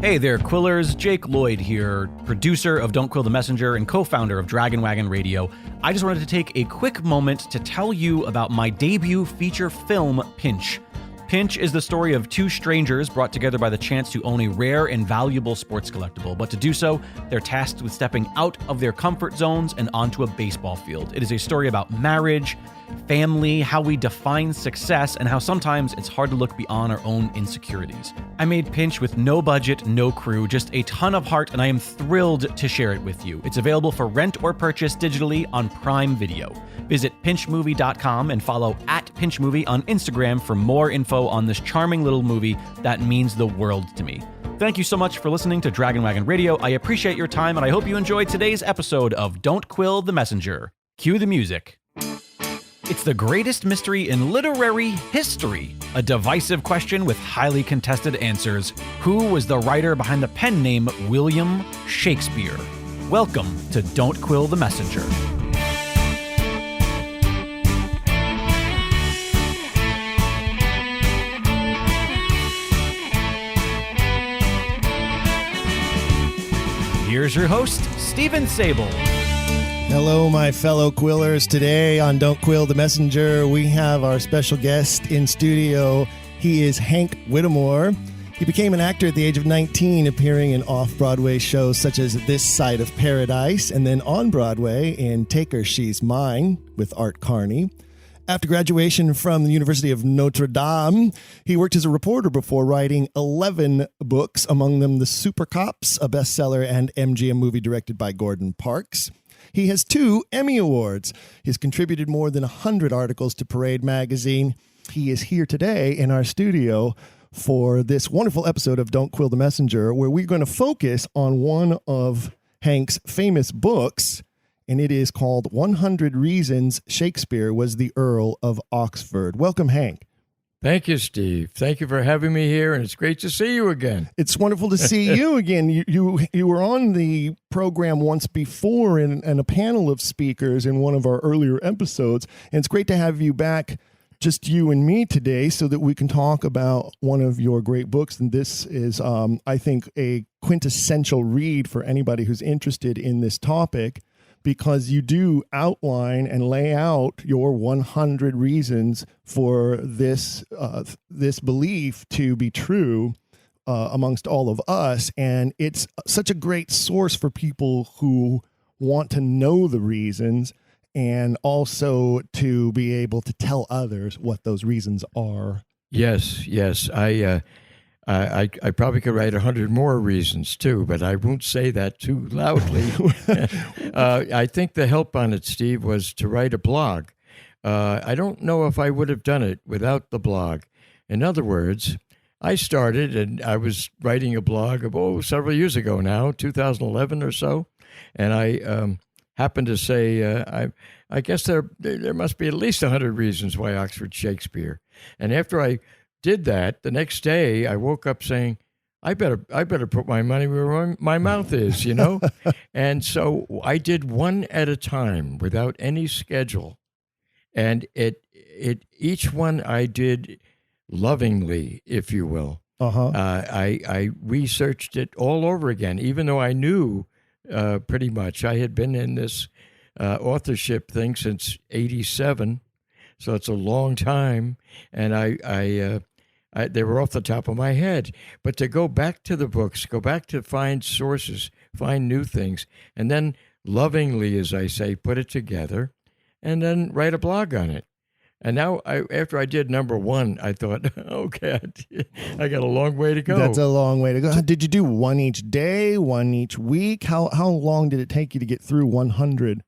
Hey there, Quillers. Jake Lloyd here, producer of Don't Quill the Messenger and co-founder of Dragon Wagon Radio. I just wanted to take a quick moment to tell you about my debut feature film, Pinch. Pinch is the story of two strangers brought together by the chance to own a rare and valuable sports collectible. But to do so, they're tasked with stepping out of their comfort zones and onto a baseball field. It is a story about marriage, family, how we define success, and how sometimes it's hard to look beyond our own insecurities. I made Pinch with no budget, no crew, just a ton of heart, and I am thrilled to share it with you. It's available for rent or purchase digitally on Prime Video. Visit pinchmovie.com and follow @pinchmovie on Instagram for more info on this charming little movie that means the world to me. Thank you so much for listening to Dragon Wagon Radio. I appreciate your time, and I hope you enjoyed today's episode of Don't Quill the Messenger. Cue the music. It's the greatest mystery in literary history. A divisive question with highly contested answers. Who was the writer behind the pen name William Shakespeare? Welcome to Don't Quill the Messenger. Here's your host, Stephen Sable. Hello, my fellow Quillers. Today on Don't Quill the Messenger, we have our special guest in studio. He is Hank Whittemore. He became an actor at the age of 19, appearing in off-Broadway shows such as This Side of Paradise, and then on Broadway in Take Her, She's Mine with Art Carney. After graduation from the University of Notre Dame, he worked as a reporter before writing 11 books, among them The Super Cops, a bestseller, and MGM movie directed by Gordon Parks. He has 2 Emmy Awards. He's contributed more than 100 articles to Parade magazine. He is here today in our studio for this wonderful episode of Don't Quill the Messenger, where we're going to focus on one of Hank's famous books, and it is called 100 Reasons Shakespeare Was the Earl of Oxford. Welcome, Hank. Thank you, Steve. Thank you for having me here, and it's great to see you again. It's wonderful to see you again. You were on the program once before in a panel of speakers in one of our earlier episodes, and it's great to have you back, just you and me today, so that we can talk about one of your great books. And this is, I think, a quintessential read for anybody who's interested in this topic, because you do outline and lay out your 100 reasons for this belief to be true amongst all of us. And it's such a great source for people who want to know the reasons and also to be able to tell others what those reasons are. Yes. I probably could write 100 more reasons, too, but I won't say that too loudly. I think the help on it, Steve, was to write a blog. I don't know if I would have done it without the blog. In other words, I started, and I was writing a blog of, several years ago now, 2011 or so, and I happened to say, I guess there must be at least 100 reasons why Oxford Shakespeare. And after I did that, the next day I woke up saying, I better put my money where my mouth is, you know? And so I did one at a time without any schedule. And each one I did lovingly, if you will. I researched it all over again, even though I knew pretty much. I had been in this authorship thing since 87. So it's a long time, and they were off the top of my head. But to go back to the books, go back to find sources, find new things, and then lovingly, as I say, put it together, and then write a blog on it. And now, after I did number 1, I thought, okay, I got a long way to go. That's a long way to go. Did you do one each day, one each week? How long did it take you to get through 100?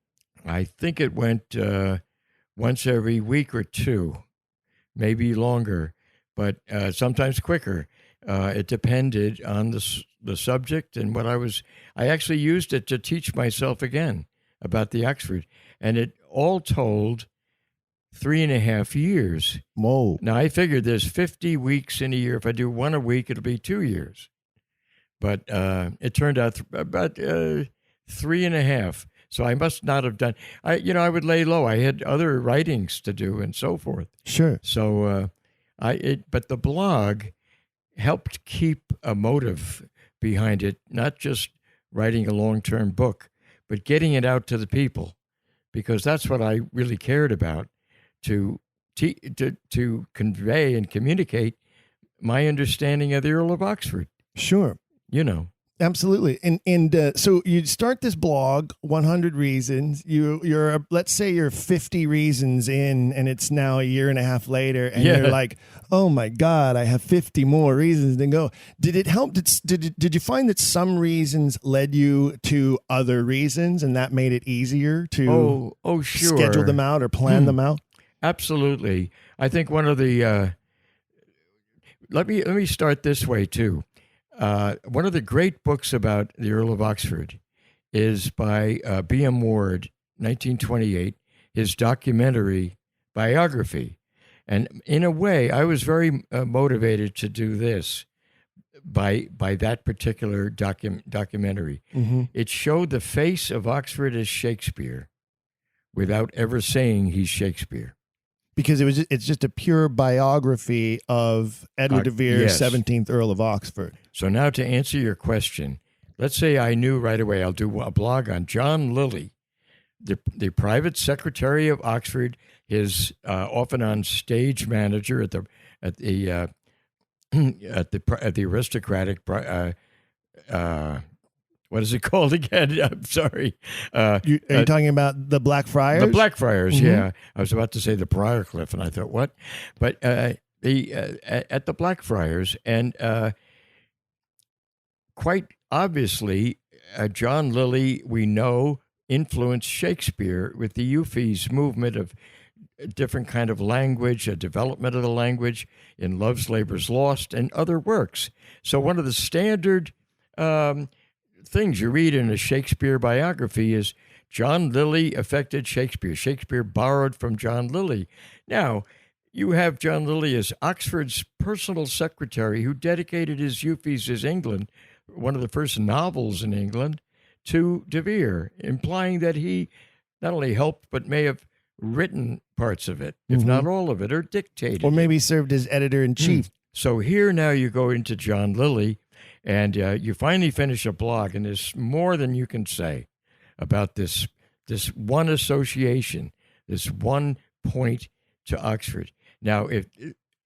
I think it went once every week or 2, maybe longer, but sometimes quicker. It depended on the subject and what I actually used it to teach myself again about the Oxford, and it all told 3.5 years. Whoa. Now, I figured there's 50 weeks in a year. If I do one a week, it'll be 2 years. But it turned out about 3.5. So I must not have done. I would lay low. I had other writings to do and so forth. Sure. So but the blog helped keep a motive behind it, not just writing a long-term book, but getting it out to the people, because that's what I really cared about, to convey and communicate my understanding of the Earl of Oxford. Sure. You know. Absolutely. And so you start this blog, 100 Reasons. You're let's say you're 50 reasons in, and it's now a year and a half later, and you're like, oh my God, I have 50 more reasons to go. Did it help? Did you find that some reasons led you to other reasons, and that made it easier to sure. schedule them out or plan them out? Absolutely. I think one of the let me start this way too. One of the great books about the Earl of Oxford is by B.M. Ward, 1928, his documentary biography. And in a way, I was very motivated to do this by that particular documentary. Mm-hmm. It showed the face of Oxford as Shakespeare without ever saying he's Shakespeare. Because it's just a pure biography of Edward de Vere, yes. 17th Earl of Oxford. So now to answer your question, let's say I knew right away I'll do a blog on John Lilly, the private secretary of Oxford, his often on stage manager at the aristocratic. What is it called again? I'm sorry. Are you talking about the Blackfriars? The Blackfriars, Mm-hmm. yeah. I was about to say the Briarcliff, and I thought, what? But at the Blackfriars, and quite obviously, John Lilly, we know, influenced Shakespeare with the Euphues movement of a different kind of language, a development of the language in Love's Labour's Lost and other works. So one of the standard things you read in a Shakespeare biography is John Lilly affected Shakespeare. Shakespeare borrowed from John Lilly. Now, you have John Lilly as Oxford's personal secretary who dedicated his Euphues, his England, one of the first novels in England, to de Vere, implying that he not only helped but may have written parts of it, if not all of it, or dictated. Or maybe served as editor-in-chief. So here now you go into John Lilly, and you finally finish a blog, and there's more than you can say about this one association, this one point to Oxford. Now, if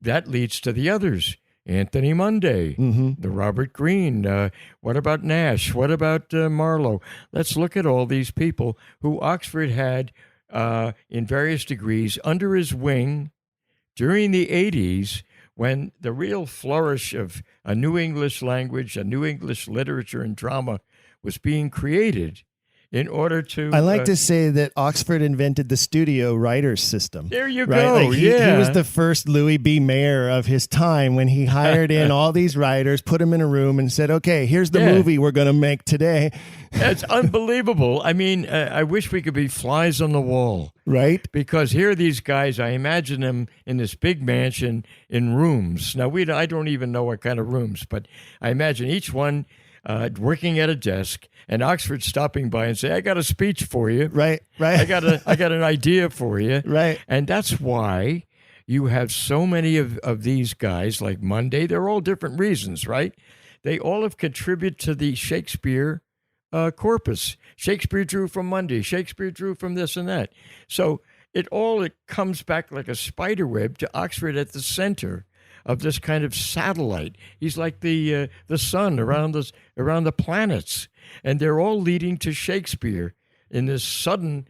that leads to the others, Anthony Munday, the Robert Greene, what about Nash? What about Marlowe? Let's look at all these people who Oxford had in various degrees under his wing during the 80s, when the real flourish of a new English language, a new English literature and drama was being created in order to... I like to say that Oxford invented the studio writers system. There you right? go, He was the first Louis B. Mayer of his time when he hired in all these writers, put them in a room and said, okay, here's the movie we're going to make today. It's unbelievable. I mean, I wish we could be flies on the wall. Right? Because here are these guys, I imagine them in this big mansion in rooms. Now, I don't even know what kind of rooms, but I imagine each one working at a desk, and Oxford stopping by and say, I got a speech for you. Right. I got an idea for you. Right. And that's why you have so many of these guys like Munday. They're all different reasons, right? They all have contributed to the Shakespeare corpus. Shakespeare drew from Munday. Shakespeare drew from this and that. So it comes back like a spider web to Oxford at the center of this kind of satellite. He's like the sun around the planets, and they're all leading to Shakespeare in this sudden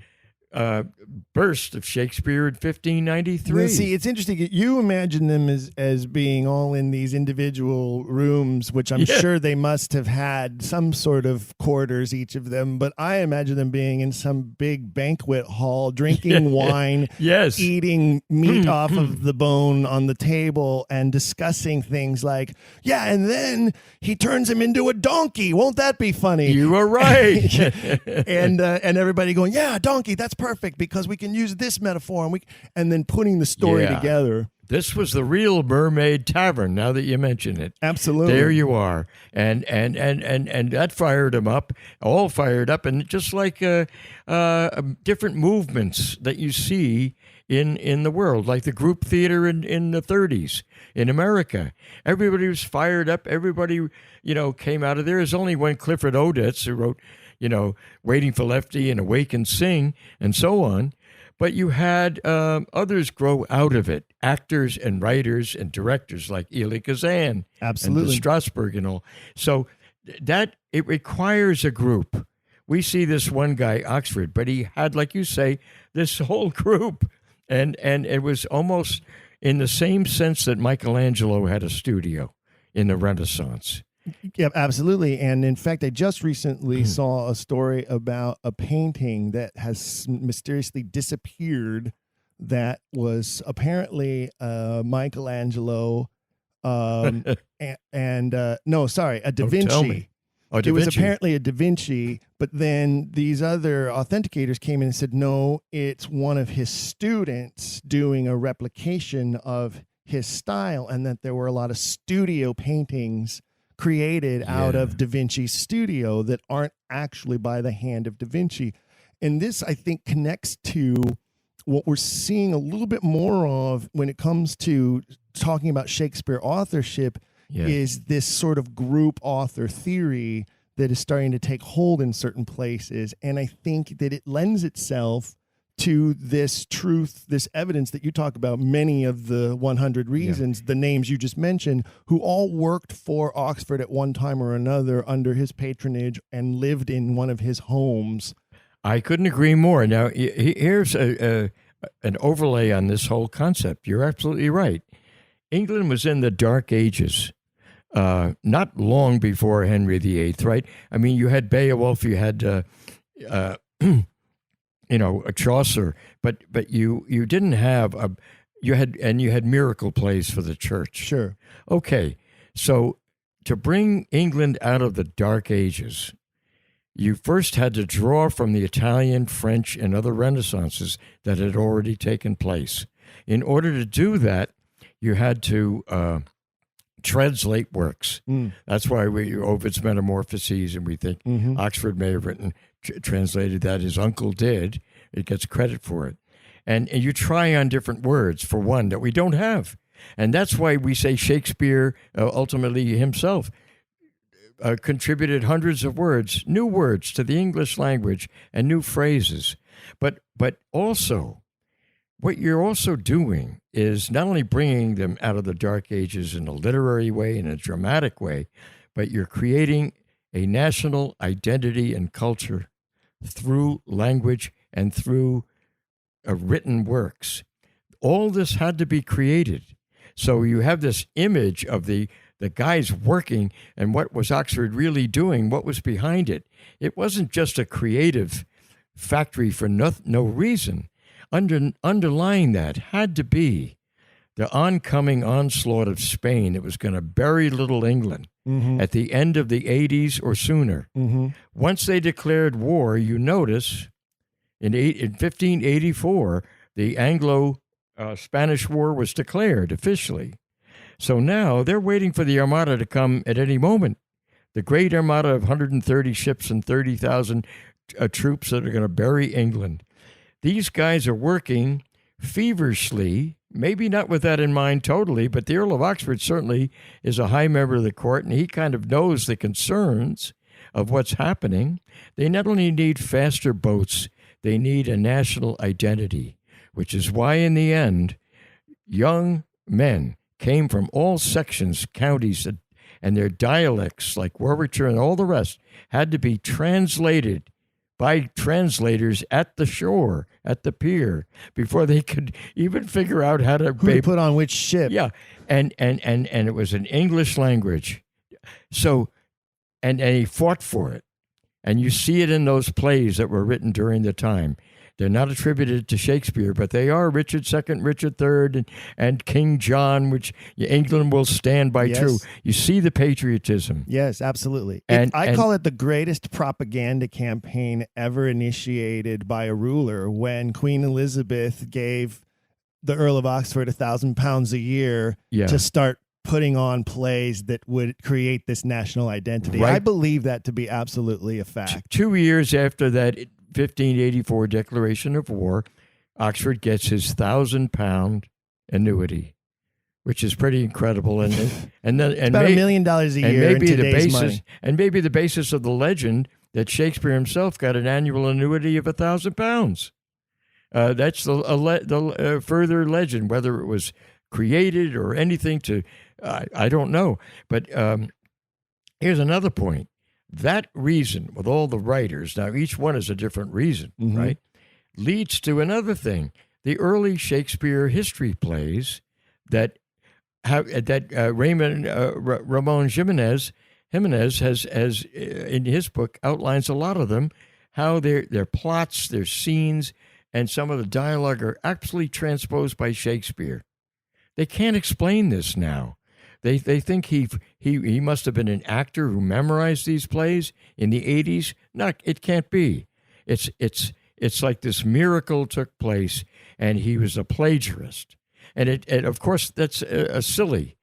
burst of Shakespeare in 1593. Now, see, it's interesting. You imagine them as being all in these individual rooms, which I'm sure they must have had some sort of quarters, each of them. But I imagine them being in some big banquet hall, drinking wine, eating meat off of the bone on the table, and discussing things like, and then he turns him into a donkey. Won't that be funny? You are right. and everybody going, donkey, that's perfect because we can use this metaphor, and then putting the story together. This was the real Mermaid Tavern, now that you mention it. Absolutely. There you are. And that fired them up, all fired up. And just like different movements that you see in the world, like the group theater in the 30s in America. Everybody was fired up. Everybody, came out of there. There's only one Clifford Odets who wrote, Waiting for Lefty and Awake and Sing and so on. But you had others grow out of it, actors and writers and directors like Elie Kazan Absolutely. and de Strasberg and all. So that it requires a group. We see this one guy, Oxford, but he had, like you say, this whole group. And it was almost in the same sense that Michelangelo had a studio in the Renaissance. Yeah, absolutely. And in fact, I just recently saw a story about a painting that has mysteriously disappeared that was apparently Michelangelo a Da Vinci. Tell me. Oh, Da It was Vinci. apparently a Da Vinci, but then these other authenticators came in and said, no, it's one of his students doing a replication of his style, and that there were a lot of studio paintings created out of Da Vinci's studio that aren't actually by the hand of Da Vinci. And this, I think, connects to what we're seeing a little bit more of when it comes to talking about Shakespeare authorship, is this sort of group author theory that is starting to take hold in certain places. And I think that it lends itself to this truth, this evidence that you talk about, many of the 100 reasons, the names you just mentioned, who all worked for Oxford at one time or another under his patronage and lived in one of his homes. I couldn't agree more. Now, here's an overlay on this whole concept. You're absolutely right. England was in the Dark Ages, not long before Henry VIII, right? I mean, you had Beowulf, you had a Chaucer, but you didn't have you had miracle plays for the church. Sure. Okay, so to bring England out of the Dark Ages, you first had to draw from the Italian, French, and other Renaissances that had already taken place. In order to do that, you had to translate works. That's why Ovid's Metamorphoses, and we think Oxford may have translated that. His uncle did. It gets credit for it. And you try on different words, for one, that we don't have. And that's why we say Shakespeare, ultimately himself, contributed hundreds of words, new words to the English language and new phrases. But also, what you're also doing is not only bringing them out of the Dark Ages in a literary way, in a dramatic way, but you're creating a national identity and culture through language and through written works. All this had to be created. So you have this image of the guys working, and what was Oxford really doing, what was behind it. It wasn't just a creative factory for no reason. Underlying that had to be the oncoming onslaught of Spain that was going to bury Little England at the end of the 80s or sooner. Once they declared war, you notice in 1584, the Anglo-Spanish War was declared officially. So now they're waiting for the Armada to come at any moment. The great Armada of 130 ships and 30,000 troops that are going to bury England. These guys are working feverishly, maybe not with that in mind totally, but the Earl of Oxford certainly is a high member of the court, and he kind of knows the concerns of what's happening. They not only need faster boats, they need a national identity, which is why in the end, young men came from all sections, counties, and their dialects, like Warwickshire and all the rest, had to be translated by translators at the shore, at the pier, before they could even figure out how to put on which ship. Yeah, and it was an English language. So, and he fought for it. And you see it in those plays that were written during the time. They're not attributed to Shakespeare, but they are Richard II, Richard III, and King John, which England will stand by true. You see the patriotism. Yes, absolutely. And I call it the greatest propaganda campaign ever initiated by a ruler when Queen Elizabeth gave the Earl of Oxford £1,000 a year to start putting on plays that would create this national identity. Right. I believe that to be absolutely a fact. 2 years after that 1584 declaration of war, Oxford gets his £1,000 annuity, which is pretty incredible. And then about $1 million a year and maybe in today's money. And maybe the basis of the legend that Shakespeare himself got an annual annuity of £1,000. That's the further legend, whether it was created or anything I don't know. But here's another point. That reason, with all the writers, now each one is a different reason, right, leads to another thing. The early Shakespeare history plays that Ramon Jimenez has in his book outlines a lot of them, how their plots, their scenes, and some of the dialogue are absolutely transposed by Shakespeare. They can't explain this now. They think he must have been an actor who memorized these plays in the 80s. No, it can't be. It's like this miracle took place, and he was a plagiarist. And of course, that's silly.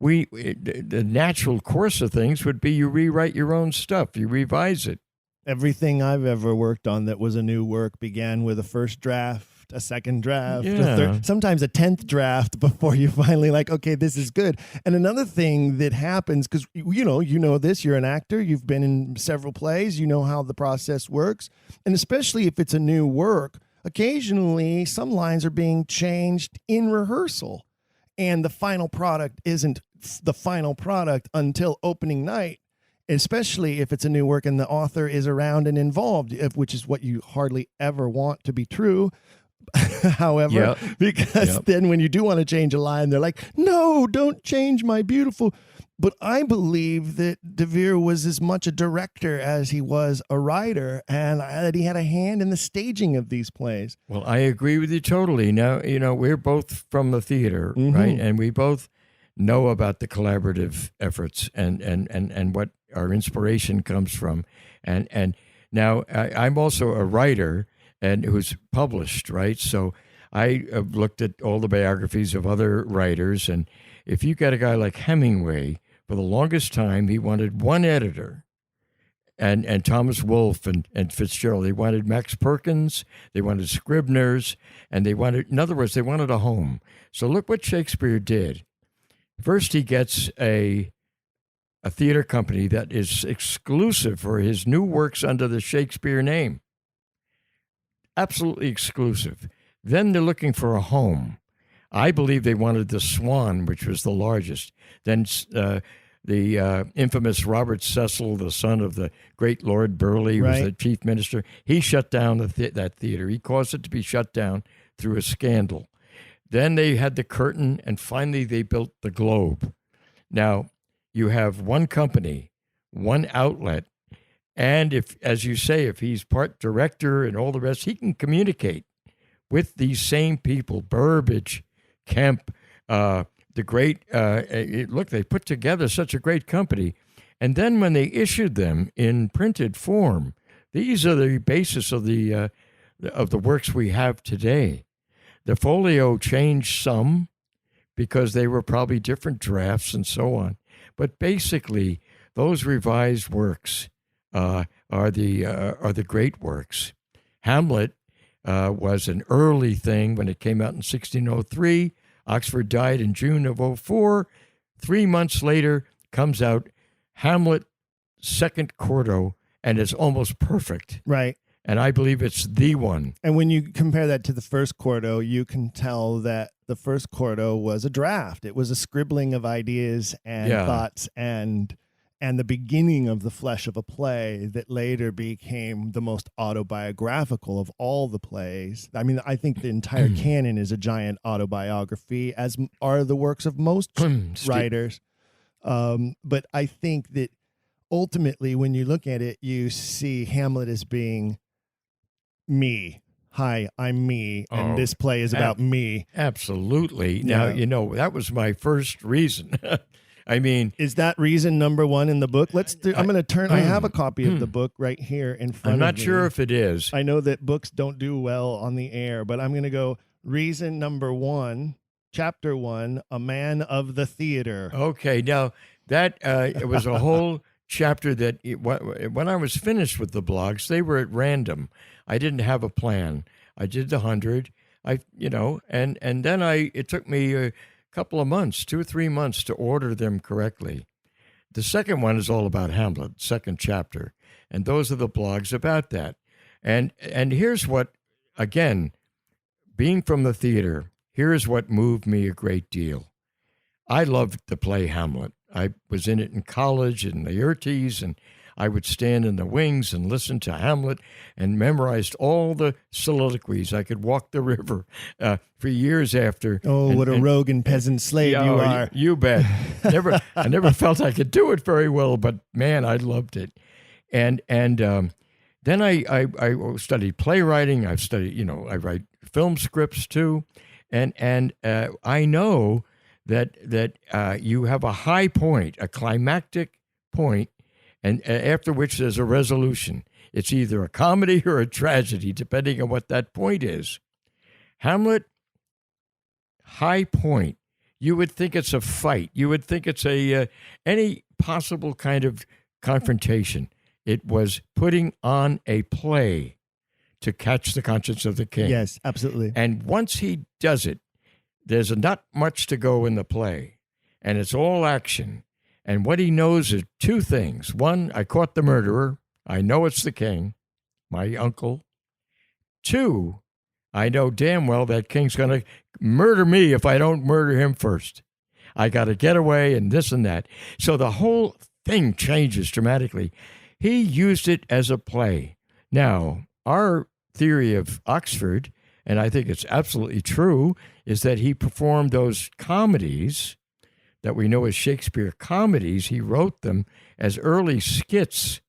The natural course of things would be you rewrite your own stuff, you revise it. Everything I've ever worked on that was a new work began with a first draft, a second draft, a third, sometimes a 10th draft before you finally like, okay, this is good. And another thing that happens, because you know this, you're an actor, you've been in several plays, you know how the process works. And especially if it's a new work, occasionally some lines are being changed in rehearsal. And the final product isn't the final product until opening night. Especially if it's a new work and the author is around and involved, which is what you hardly ever want to be true. However, because then when you do want to change a line, they're like, no, don't change my beautiful. But I believe that De Vere was as much a director as he was a writer, and that he had a hand in the staging of these plays. Well, I agree with you totally. Now, we're both from the theater, right? And we both know about the collaborative efforts and what our inspiration comes from. And now I'm also a writer and who's published, right? So I have looked at all the biographies of other writers. And if you got a guy like Hemingway, for the longest time, he wanted one editor. And Thomas Wolfe and Fitzgerald, they wanted Max Perkins, they wanted Scribners, and in other words, they wanted a home. So look what Shakespeare did. First, he gets a theater company that is exclusive for his new works under the Shakespeare name. Absolutely exclusive. Then they're looking for a home. I believe they wanted the Swan, which was the largest. Then the infamous Robert Cecil, the son of the great Lord Burleigh, was the chief minister. He shut down that theater. He caused it to be shut down through a scandal. Then they had the Curtain, and finally they built the Globe. Now, you have one company, one outlet, and if, as you say, if he's part director and all the rest, he can communicate with these same people, Burbage, Kemp, the great, look, they put together such a great company. And then when they issued them in printed form, these are the basis of the works we have today. The folio changed some because they were probably different drafts and so on. But basically, those revised works are the great works. Hamlet was an early thing when it came out in 1603. Oxford died in June of 04. 3 months later comes out Hamlet, second quarto, and it's almost perfect. Right. And I believe it's the one. And when you compare that to the first quarto, you can tell that the first quarto was a draft. It was a scribbling of ideas and thoughts and the beginning of the flesh of a play that later became the most autobiographical of all the plays. I mean, I think the entire canon is a giant autobiography, as are the works of most writers. But I think that ultimately, when you look at it, you see Hamlet as being me. Hi, I'm me, and this play is about me. Absolutely. Now, that was my first reason. I mean, is that reason number one in the book? I'm going to turn. I have a copy of the book right here in front of me. I'm not sure if it is. I know that books don't do well on the air, but I'm going to go reason number one, chapter one, A Man of the Theater. Okay. Now, that it was a whole chapter that when I was finished with the blogs, they were at random. I didn't have a plan. I did the 100. and then it took me a couple of months, 2 or 3 months, to order them correctly. The second one is all about Hamlet, second chapter, and those are the blogs about that. And here's what, again, being from the theater, here's what moved me a great deal. I loved the play Hamlet. I was in it in college in the Urtes, and I would stand in the wings and listen to Hamlet and memorized all the soliloquies. I could walk the river for years after. Oh, what a rogue and peasant slave you are. You bet. I never felt I could do it very well, but man, I loved it. And then I studied playwriting. I've studied, I write film scripts too. And I know that you have a high point, a climactic point, and after which there's a resolution. It's either a comedy or a tragedy, depending on what that point is. Hamlet, high point. You would think it's a fight. You would think it's any possible kind of confrontation. It was putting on a play to catch the conscience of the king. Yes, absolutely. And once he does it, there's not much to go in the play, and it's all action. And what he knows is two things. One, I caught the murderer. I know it's the king, my uncle. Two, I know damn well that king's going to murder me if I don't murder him first. I got to get away and this and that. So the whole thing changes dramatically. He used it as a play. Now, our theory of Oxford, and I think it's absolutely true, is that he performed those comedies that we know as Shakespeare comedies. He wrote them as early skits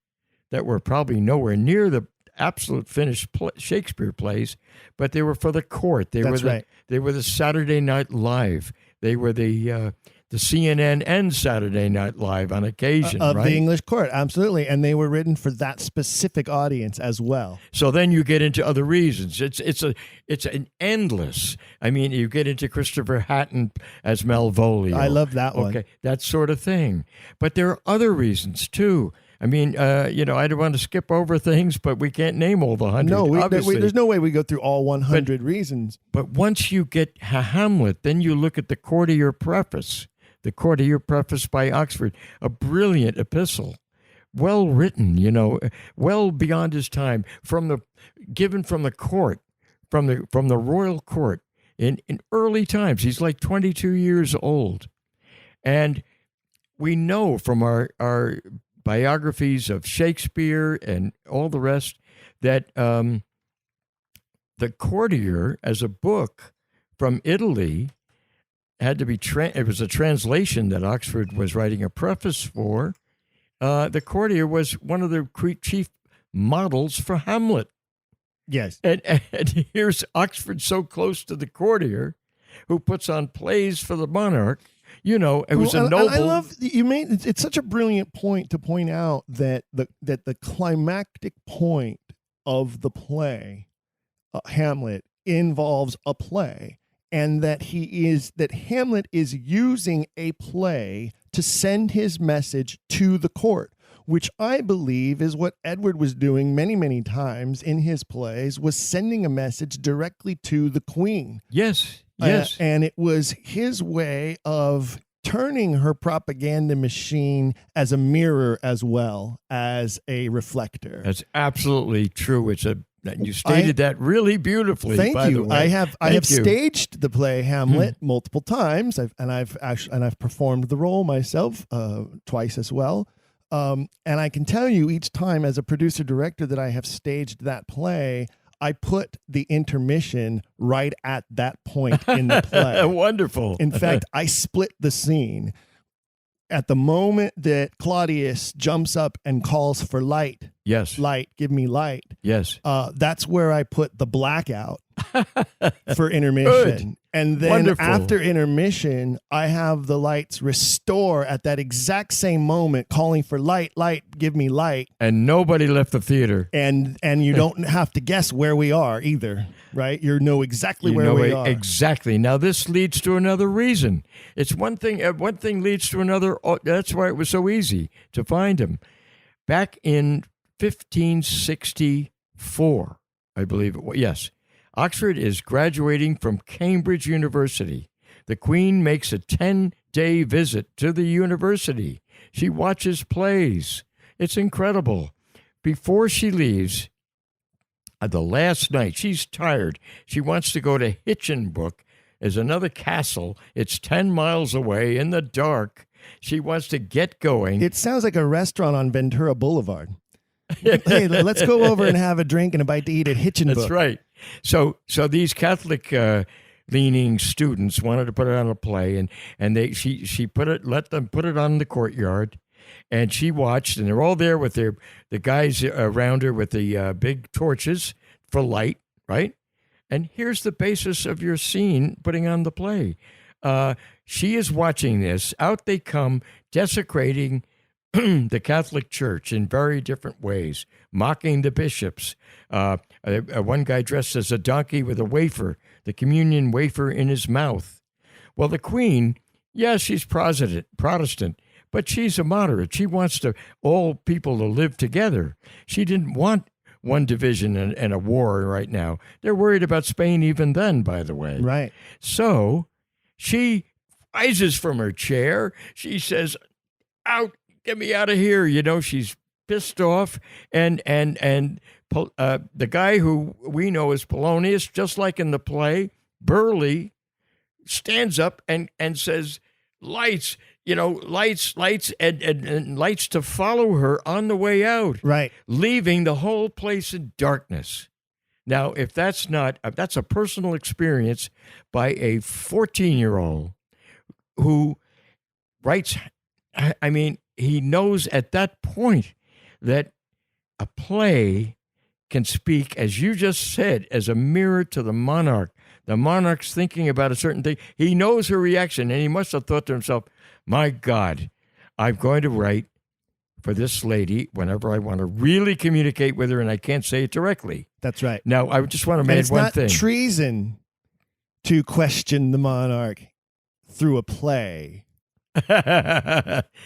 that were probably nowhere near the absolute finished Shakespeare plays, but they were for the court. They were the Saturday Night Live. They were the CNN and Saturday Night Live on occasion, of right? the English court, absolutely, and they were written for that specific audience as well. So then you get into other reasons. It's an endless. I mean, you get into Christopher Hatton as Malvolio. I love that one. Okay, that sort of thing. But there are other reasons too. I mean, I don't want to skip over things, but we can't name all the 100. No, obviously. there's no way we go through all 100 reasons. But once you get Hamlet, then you look at the Courtier Preface. The Courtier Preface by Oxford, a brilliant epistle, well written, well beyond his time, given from the court, from the royal court in early times. He's like 22 years old, and we know from our biographies of Shakespeare and all the rest that the Courtier, as a book from Italy, had to be it was a translation that Oxford was writing a preface for. The Courtier was one of the chief models for Hamlet. Yes. And here's Oxford so close to the Courtier, who puts on plays for the monarch. It was a noble. I love you made it's such a brilliant point to point out that the climactic point of the play, Hamlet, involves a play. And that Hamlet is using a play to send his message to the court, which I believe is what Edward was doing many, many times in his plays, was sending a message directly to the queen. Yes. And it was his way of turning her propaganda machine as a mirror as well as a reflector. That's absolutely true. You stated that really beautifully. Thank by you. the way. I have staged the play Hamlet multiple times, I've performed the role myself twice as well. And I can tell you, each time as a producer director that I have staged that play, I put the intermission right at that point in the play. Wonderful. In fact, I split the scene. At the moment that Claudius jumps up and calls for light, yes, light, give me light. Yes, that's where I put the blackout for intermission. Good. And then Wonderful. After intermission, I have the lights restore at that exact same moment, calling for light, light, give me light. And nobody left the theater. And you don't have to guess where we are either, right? You know exactly where we are. Exactly. Now, this leads to another reason. It's one thing leads to another. That's why it was so easy to find him. Back in 1564, I believe it was. Yes. Oxford is graduating from Cambridge University. The Queen makes a 10-day visit to the university. She watches plays. It's incredible. Before she leaves, the last night, she's tired. She wants to go to Hinchinbrook. There's another castle. It's 10 miles away in the dark. She wants to get going. It sounds like a restaurant on Ventura Boulevard. Hey, let's go over and have a drink and a bite to eat at Hinchinbrook. That's right. So these Catholic leaning students wanted to put it on a play, and she let them put it on in the courtyard, and she watched, and they're all there with the guys around her with the big torches for light, right? And here's the basis of your scene putting on the play. She is watching this. Out they come, desecrating the Catholic Church in very different ways, mocking the bishops. One guy dressed as a donkey with a wafer, the communion wafer in his mouth. Well, the Queen, she's Protestant, but she's a moderate. She wants all people to live together. She didn't want one division and a war right now. They're worried about Spain even then, by the way. Right. So she rises from her chair. She says, "Out! Get me out of here!" She's pissed off, and the guy who we know as Polonius, just like in the play, Burley, stands up and says, "Lights! Lights, and lights to follow her on the way out." Right. Leaving the whole place in darkness. Now, if that's a personal experience by a 14-year-old who writes, he knows at that point that a play can speak, as you just said, as a mirror to the monarch. The monarch's thinking about a certain thing. He knows her reaction, and he must have thought to himself, my God, I'm going to write for this lady whenever I want to really communicate with her, and I can't say it directly. That's right. Now, I just want to make one thing. It's not treason to question the monarch through a play.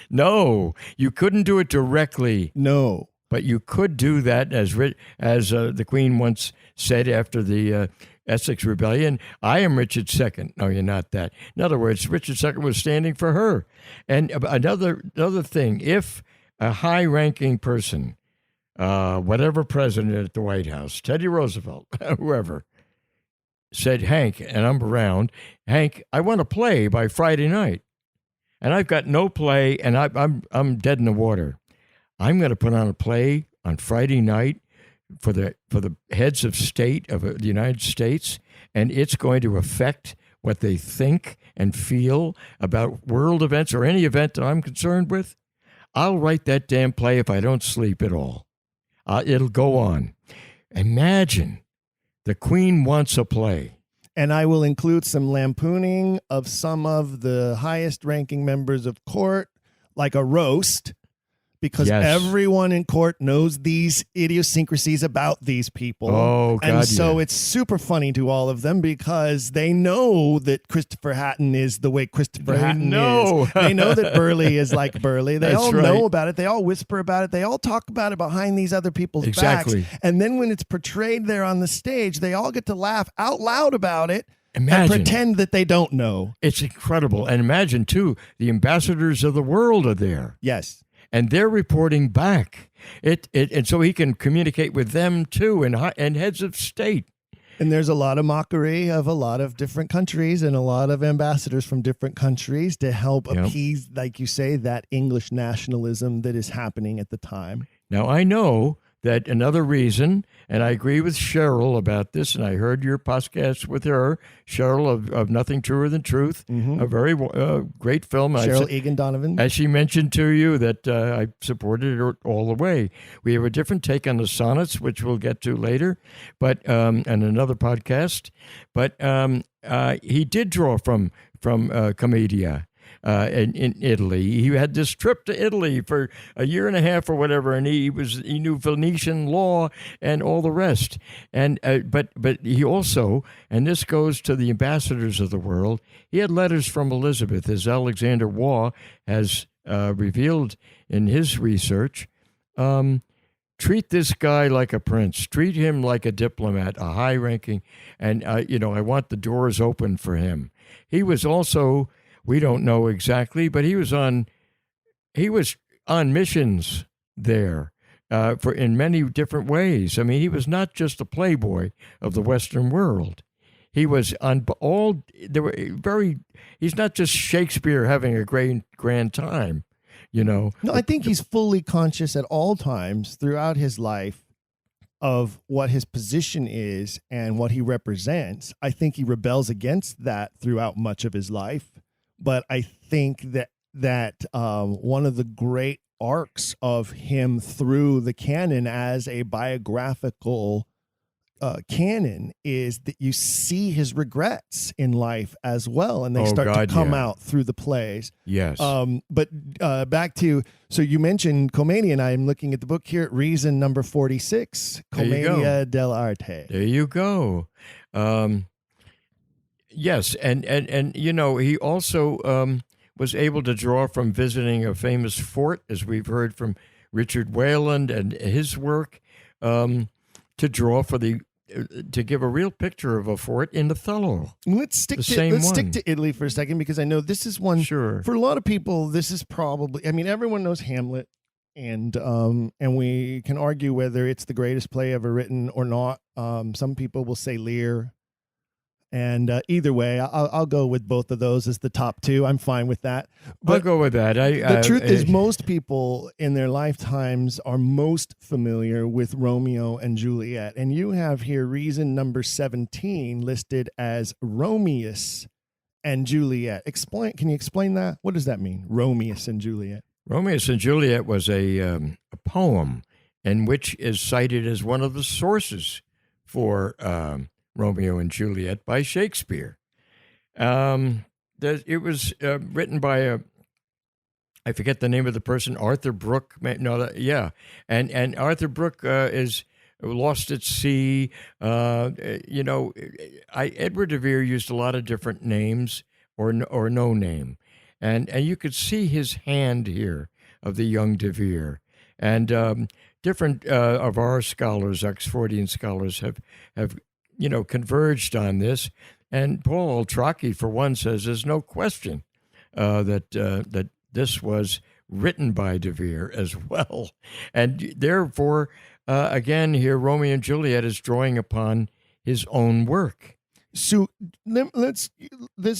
No, you couldn't do it directly. No. But you could do that, as the Queen once said after the Essex Rebellion, "I am Richard II." No, you're not that. In other words, Richard II was standing for her. And another thing, if a high-ranking person, whatever president at the White House, Teddy Roosevelt, whoever, said, "Hank," and I'm around, "Hank, I want to play by Friday night, and I've got no play, and I'm dead in the water. I'm going to put on a play on Friday night for the heads of state of the United States, and it's going to affect what they think and feel about world events or any event that I'm concerned with. I'll write that damn play if I don't sleep at all. It'll go on." Imagine the Queen wants a play. And I will include some lampooning of some of the highest ranking members of court, like a roast, because everyone in court knows these idiosyncrasies about these people. Oh, God, and so it's super funny to all of them because they know that Christopher Hatton is the way Christopher Hatton is. They know that Burley is like Burley. They all know about it. They all whisper about it. They all talk about it behind these other people's backs. And then when it's portrayed there on the stage, they all get to laugh out loud about it. And pretend that they don't know. It's incredible. And imagine, too, the ambassadors of the world are there. Yes. And they're reporting back. And so he can communicate with them, too, and heads of state. And there's a lot of mockery of a lot of different countries and a lot of ambassadors from different countries to help appease, like you say, that English nationalism that is happening at the time. Now, I know that another reason, and I agree with Cheryl about this, and I heard your podcast with her, Cheryl of Nothing Truer Than Truth, a very great film. Cheryl Egan Donovan. As she mentioned to you, that I supported her all the way. We have a different take on the sonnets, which we'll get to later, but and another podcast. But he did draw from Commedia. In Italy. He had this trip to Italy for a year and a half or whatever, and he knew Venetian law and all the rest. And but he also, and this goes to the ambassadors of the world, he had letters from Elizabeth, as Alexander Waugh has revealed in his research, treat this guy like a prince. Treat him like a diplomat, a high-ranking, and I want the doors open for him. He was also, we don't know exactly, but he was on missions there for in many different ways. I mean, he was not just a playboy of the Western world. He was on all. There were He's not just Shakespeare having a grand time. No, I think he's fully conscious at all times throughout his life of what his position is and what he represents. I think he rebels against that throughout much of his life. But I think that one of the great arcs of him through the canon as a biographical canon is that you see his regrets in life as well, and they start to come out through the plays. Yes. But back to, so you mentioned Commedia, and I'm looking at the book here, Reason number 46, Commedia dell'arte. There you go. Yes, and he also was able to draw from visiting a famous fort, as we've heard from Richard Wayland and his work, to draw to give a real picture of a fort in Othello. Let's stick to Italy for a second, because I know this is one, sure, for a lot of people. This is probably, I mean, everyone knows Hamlet, and we can argue whether it's the greatest play ever written or not. Some people will say Lear. And either way, I'll go with both of those as the top two. I'm fine with that. But I'll go with that. The truth is, most people in their lifetimes are most familiar with Romeo and Juliet. And you have here reason number 17 listed as Romeus and Juliet. Can you explain that? What does that mean, Romeus and Juliet? Romeus and Juliet was a poem, and which is cited as one of the sources for Romeo and Juliet by Shakespeare. It was written by I forget the name of the person, Arthur Brooke. And Arthur Brooke is lost at sea. Edward de Vere used a lot of different names or no name, and you could see his hand here of the young de Vere, and different of our scholars, Oxfordian scholars, have converged on this, and Paul Altrocki, for one, says there's no question that this was written by de Vere as well, and therefore, again, here Romeo and Juliet is drawing upon his own work. So let's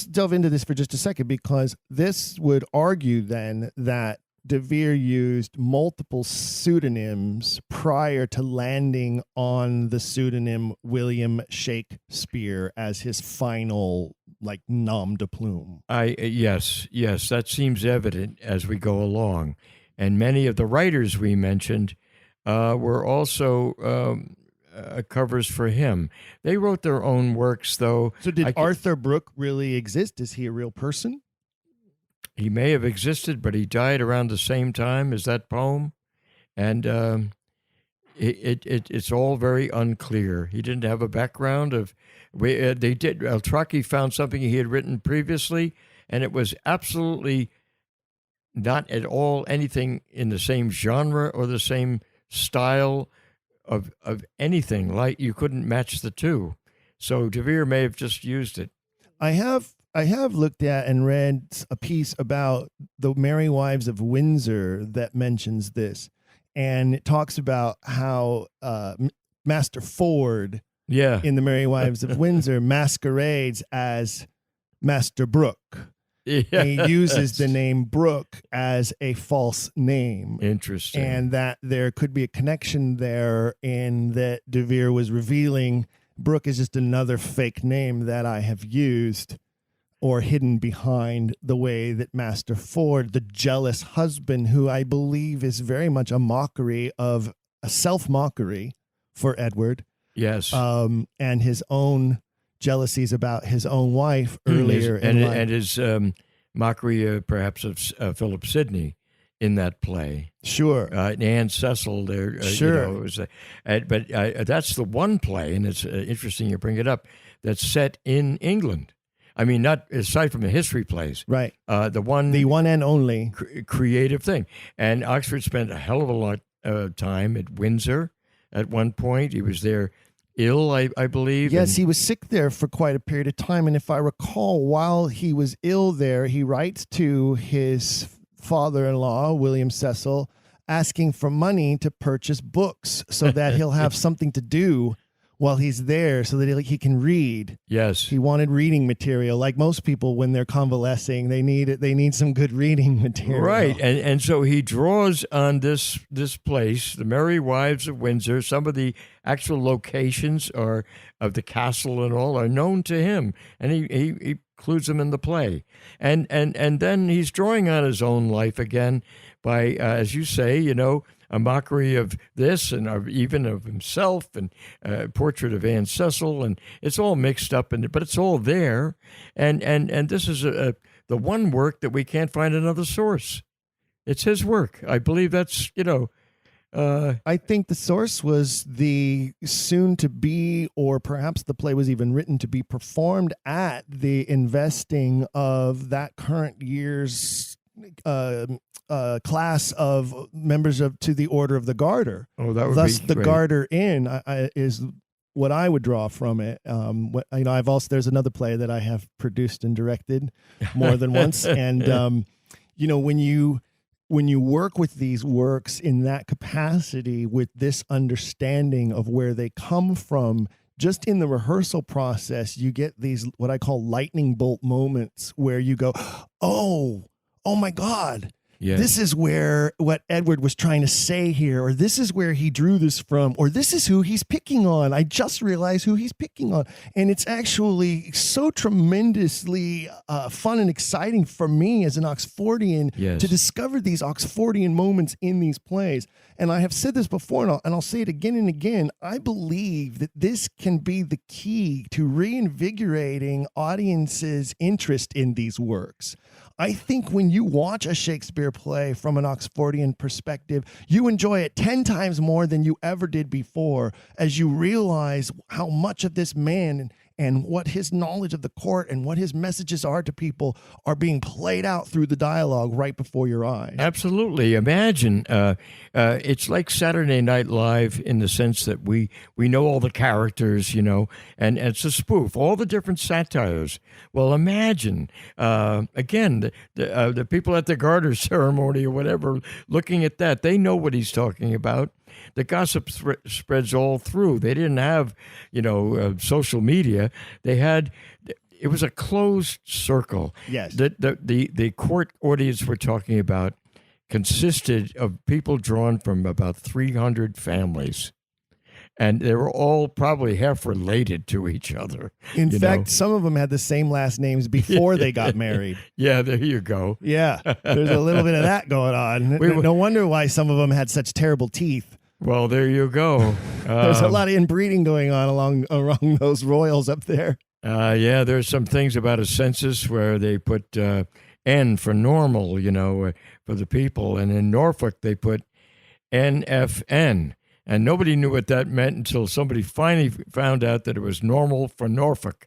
delve into this for just a second, because this would argue then that de Vere used multiple pseudonyms prior to landing on the pseudonym William Shakespeare as his final, nom de plume. Yes, that seems evident as we go along. And many of the writers we mentioned were also covers for him. They wrote their own works, though. So did Arthur Brooke really exist? Is he a real person? He may have existed, but he died around the same time as that poem, and it's all very unclear. He didn't have a background of. Altrocki found something he had written previously, and it was absolutely not at all anything in the same genre or the same style of anything. Like, you couldn't match the two. So de Vere may have just used it. I have looked at and read a piece about the Merry Wives of Windsor that mentions this, and it talks about how Master Ford in the Merry Wives of Windsor masquerades as Master Brooke. Yes. And he uses the name Brooke as a false name. Interesting. And that there could be a connection there in that de Vere was revealing Brooke is just another fake name that I have used or hidden behind the way that Master Ford, the jealous husband, who I believe is very much a self-mockery for Edward. Yes. And his own jealousies about his own wife earlier in life. And his mockery, perhaps, of Philip Sidney in that play. Sure. Anne Cecil there. Sure. It was, but that's the one play, and it's interesting you bring it up, that's set in England. I mean, not aside from the history plays. Right. The one and only creative thing. And Oxford spent a hell of a lot time at Windsor at one point. He was there ill, I believe. Yes, he was sick there for quite a period of time. And if I recall, while he was ill there, he writes to his father-in-law, William Cecil, asking for money to purchase books so that he'll have something to do while he's there so that he can read. Yes. He wanted reading material. Like most people, when they're convalescing, they need some good reading material. Right. And so he draws on this place, the Merry Wives of Windsor. Some of the actual locations of the castle and all are known to him. And he includes them in the play. And then he's drawing on his own life again by, as you say, a mockery of this and even of himself, and a portrait of Anne Cecil, and it's all mixed up, but it's all there. And this is the one work that we can't find another source. It's his work. I believe that's, I think the source was the soon-to-be, or perhaps the play was even written to be performed at the investing of that current year's class of members to the Order of the Garter. Oh, that would Thus, be the great. Garter Inn is what I would draw from it. There's another play that I have produced and directed more than once, and when you work with these works in that capacity, with this understanding of where they come from, just in the rehearsal process, you get these what I call lightning bolt moments where you go, oh my God. Yeah. This is what Edward was trying to say here, or this is where he drew this from, or this is who he's picking on. I just realized who he's picking on. And it's actually so tremendously fun and exciting for me as an Oxfordian to discover these Oxfordian moments in these plays. And I have said this before, and I'll say it again and again. I believe that this can be the key to reinvigorating audiences' interest in these works. I think when you watch a Shakespeare play from an Oxfordian perspective, you enjoy it 10 times more than you ever did before, as you realize how much of this man and what his knowledge of the court and what his messages are to people are being played out through the dialogue right before your eyes. Absolutely. Imagine, it's like Saturday Night Live in the sense that we know all the characters, and it's a spoof, all the different satires. Well, imagine, again, the people at the Garter ceremony or whatever, looking at that, they know what he's talking about. The gossip spreads all through. They didn't have, social media. It was a closed circle. Yes. The court audience we're talking about consisted of people drawn from about 300 families. And they were all probably half related to each other. In fact, some of them had the same last names before they got married. Yeah, there you go. Yeah, there's a little bit of that going on. No wonder why some of them had such terrible teeth. Well, there you go. There's a lot of inbreeding going on along those royals up there. Yeah, there's some things about a census where they put N for normal, for the people. And in Norfolk, they put NFN. And nobody knew what that meant until somebody finally found out that it was normal for Norfolk.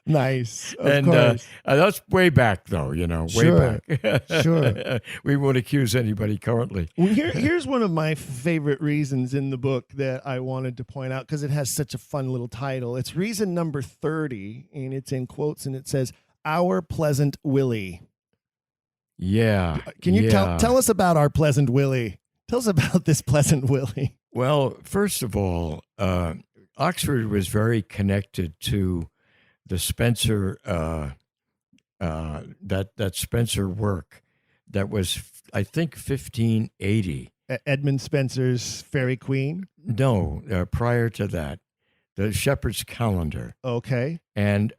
Nice. And that's way back, though, way back. Sure. We won't accuse anybody currently. Well, here's one of my favorite reasons in the book that I wanted to point out, because it has such a fun little title. It's reason number 30, and it's in quotes, and it says, "Our Pleasant Willie." Yeah. Can you tell us about our Pleasant Willie? Tell us about this Pleasant Willie. Well, first of all, Oxford was very connected to the Spencer, that Spencer work that was, I think, 1580. Edmund Spencer's Fairy Queen? No, prior to that, the Shepherd's Calendar. Okay. And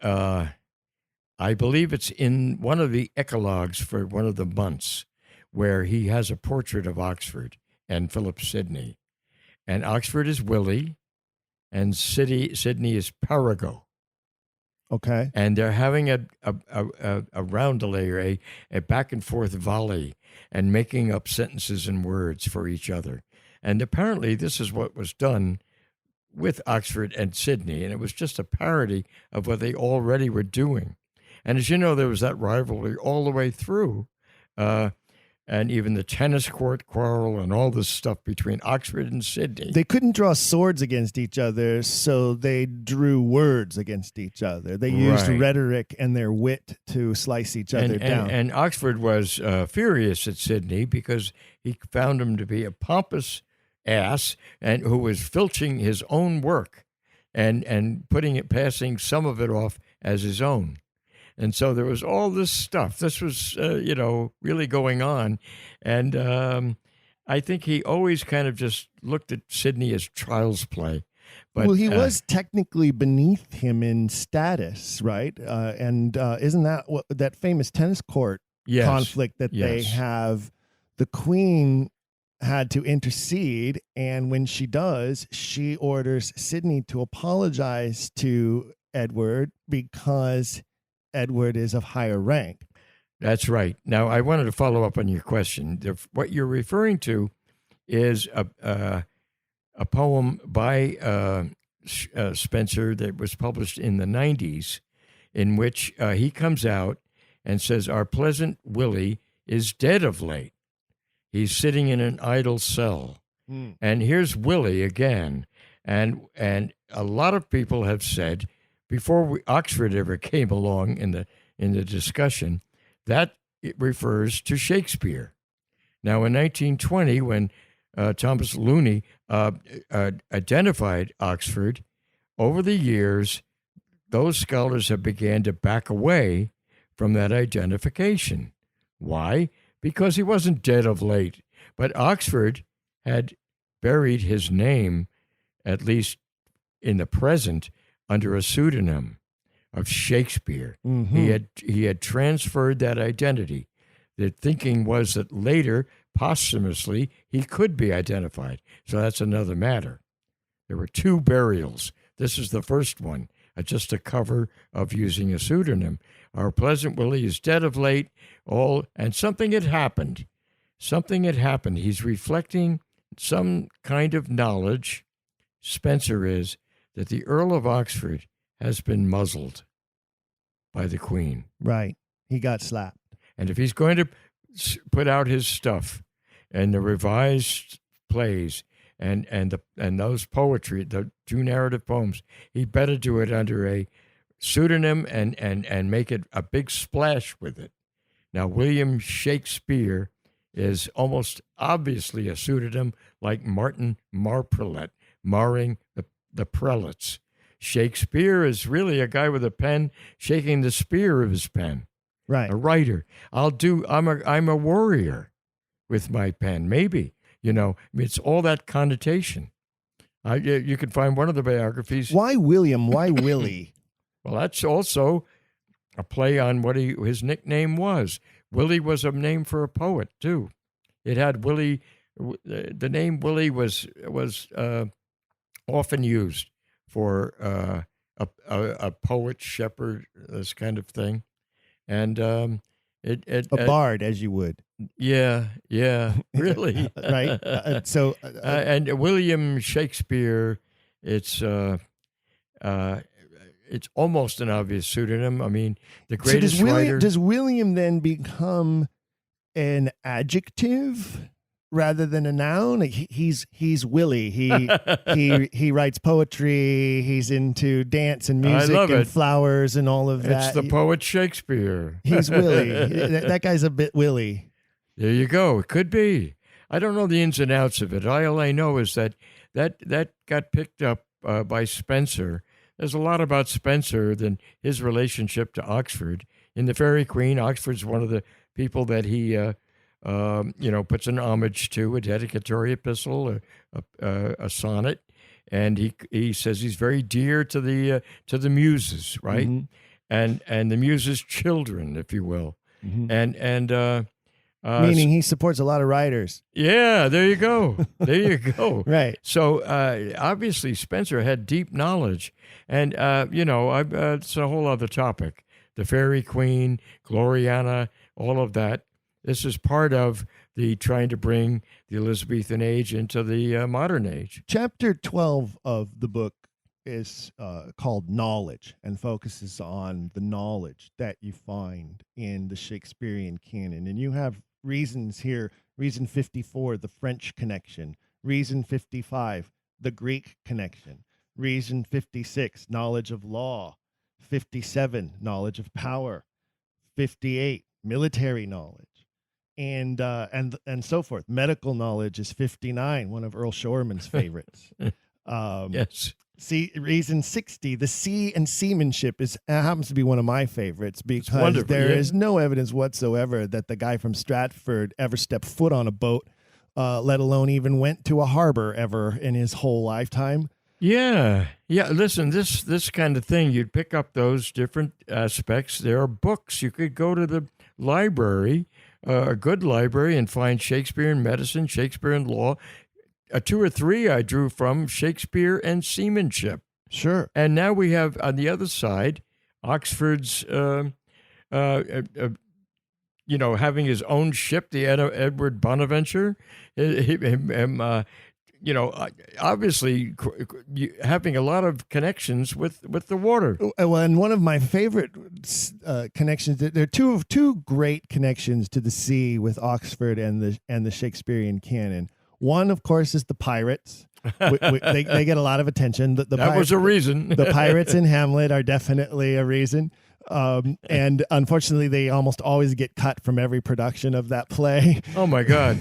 I believe it's in one of the eclogues for one of the months where he has a portrait of Oxford and Philip Sidney. And Oxford is Willie, and Sidney is Perigo. Okay. And they're having a roundelay, a back and forth volley, and making up sentences and words for each other. And apparently this is what was done with Oxford and Sidney, and it was just a parody of what they already were doing. And as you know, there was that rivalry all the way through. and even the tennis court quarrel and all this stuff between Oxford and Sydney. They couldn't draw swords against each other, so they drew words against each other. They used Right. rhetoric and their wit to slice each other down. And Oxford was furious at Sydney because he found him to be a pompous ass and who was filching his own work and passing some of it off as his own. And so there was all this stuff. This was, really going on. And I think he always kind of just looked at Sydney as child's play. But, well, he was technically beneath him in status, right? And isn't that that famous tennis court conflict that they have? The Queen had to intercede, and when she does, she orders Sydney to apologize to Edward because Edward is of higher rank. That's right. Now, I wanted to follow up on your question. What you're referring to is a poem by Spencer that was published in the 90s, in which he comes out and says, "Our pleasant Willie is dead of late. He's sitting in an idle cell." And here's Willie again. And a lot of people have said, before Oxford ever came along in the discussion, that it refers to Shakespeare. Now, in 1920, when Thomas Looney identified Oxford, over the years, those scholars have began to back away from that identification. Why? Because he wasn't dead of late, but Oxford had buried his name, at least in the present, under a pseudonym of Shakespeare. Mm-hmm. He had transferred that identity. The thinking was that later, posthumously, he could be identified. So that's another matter. There were 2 burials. This is the first one, just a cover of using a pseudonym. Our pleasant Willie is dead of late, and something had happened. Something had happened. He's reflecting some kind of knowledge, Spencer is, that the Earl of Oxford has been muzzled by the Queen. Right. He got slapped. And if he's going to put out his stuff and the revised plays and those poetry, the 2 narrative poems, he better do it under a pseudonym and make it a big splash with it. Now, William Shakespeare is almost obviously a pseudonym, like Martin Marprelate, marring the prelates. Shakespeare is really a guy with a pen shaking the spear of his pen. Right. A writer. I'm a warrior with my pen, maybe. It's all that connotation. You can find one of the biographies. Why William? Why Willie? Well, that's also a play on what his nickname was. Willie was a name for a poet, too. It had Willie. The name Willie was often used for a poet, shepherd, this kind of thing. And a bard, as you would. Yeah, really. Right. And William Shakespeare, it's almost an obvious pseudonym. I mean, the greatest writer. Does William then become an adjective rather than a noun? Like he's Willie. He writes poetry. He's into dance and music and flowers and all of that. It's the poet Shakespeare. He's Willie. That guy's a bit Willie. There you go. It could be. I don't know the ins and outs of it. All I know is that got picked up by Spencer. There's a lot about Spencer than his relationship to Oxford. In The Fairy Queen, Oxford's one of the people that he puts an homage to, a dedicatory epistle, a sonnet, and he says he's very dear to the muses, right? Mm-hmm. And the muses' children, if you will, mm-hmm. and meaning he supports a lot of writers. Yeah, there you go. There you go. Right. So obviously Spencer had deep knowledge, and it's a whole other topic. The Fairy Queen, Gloriana, all of that. This is part of the trying to bring the Elizabethan age into the modern age. Chapter 12 of the book is called Knowledge and focuses on the knowledge that you find in the Shakespearean canon. And you have reasons here. Reason 54, the French connection. Reason 55, the Greek connection. Reason 56, knowledge of law. 57, knowledge of power. 58, military knowledge. And so forth. Medical knowledge is 59, one of Earl Shorman's favorites. Yes. See, reason 60, the sea and seamanship happens to be one of my favorites because there is no evidence whatsoever that the guy from Stratford ever stepped foot on a boat, let alone even went to a harbor ever in his whole lifetime. Yeah. Listen, this kind of thing, you'd pick up those different aspects. There are books. You could go to the library, a good library, and find Shakespeare in medicine, Shakespeare in law. 2 or 3 I drew from Shakespeare and seamanship. Sure. And now we have on the other side Oxford's, having his own ship, the Edward Bonaventure. Obviously having a lot of connections with the water. Well, and one of my favorite connections, there are two great connections to the sea with Oxford and the Shakespearean canon. One, of course, is the pirates. They get a lot of attention. That was a reason. The pirates in Hamlet are definitely a reason. And unfortunately, they almost always get cut from every production of that play. Oh my God!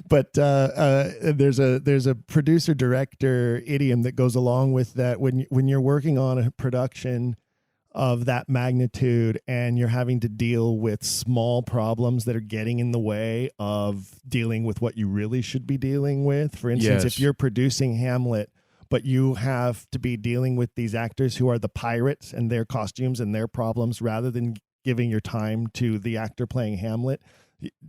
But there's a producer-director idiom that goes along with that. When you're working on a production of that magnitude and you're having to deal with small problems that are getting in the way of dealing with what you really should be dealing with. For instance, if you're producing Hamlet, but you have to be dealing with these actors who are the pirates and their costumes and their problems, rather than giving your time to the actor playing Hamlet,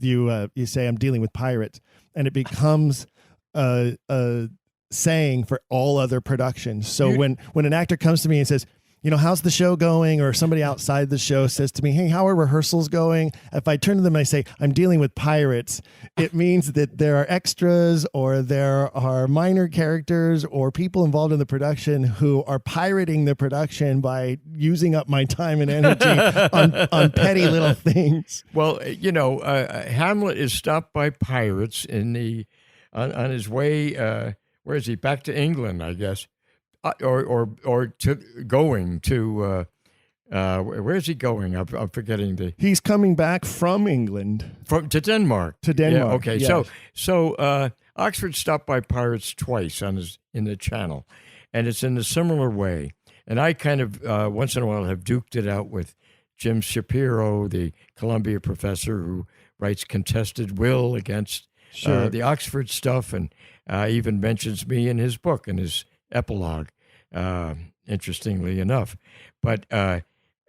you say, I'm dealing with pirates. And it becomes a saying for all other productions. So when an actor comes to me and says, how's the show going? Or somebody outside the show says to me, hey, how are rehearsals going? If I turn to them and I say, I'm dealing with pirates, it means that there are extras or there are minor characters or people involved in the production who are pirating the production by using up my time and energy on petty little things. Well, Hamlet is stopped by pirates on his way, where is he? Back to England, I guess. Or to going to where is he going? I'm forgetting He's coming back from England to Denmark. To Denmark. Yeah, okay. Yes. So Oxford stopped by pirates twice in the Channel, and it's in a similar way. And I kind of once in a while have duked it out with Jim Shapiro, the Columbia professor who writes Contested Will against the Oxford stuff, and even mentions me in his book, in his epilogue, interestingly enough. But